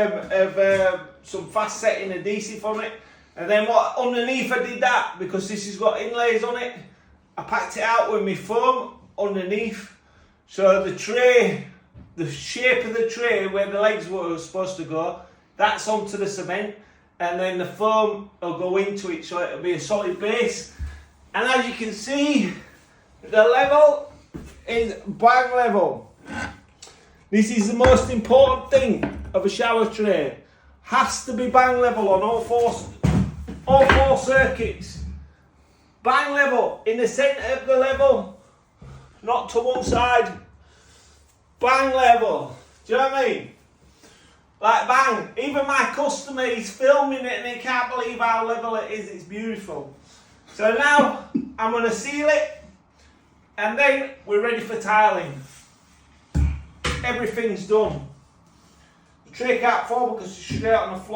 of some fast setting adhesive on it, and then what underneath I did that, because this has got inlays on it, I packed it out with my foam underneath, so the tray, the shape of the tray where the legs were supposed to go, that's onto the cement, and then the foam will go into it, so it'll be a solid base. And as you can see, the level is bang level. This is the most important thing of a shower tray. Has to be bang level on all four circuits. Bang level in the centre of the level, not to one side. Bang level. Do you know what I mean? Like bang. Even my customer is filming it and he can't believe how level it is. It's beautiful. So now I'm going to seal it, and then we're ready for tiling. Everything's done. The tray can't fall because it's straight on the floor.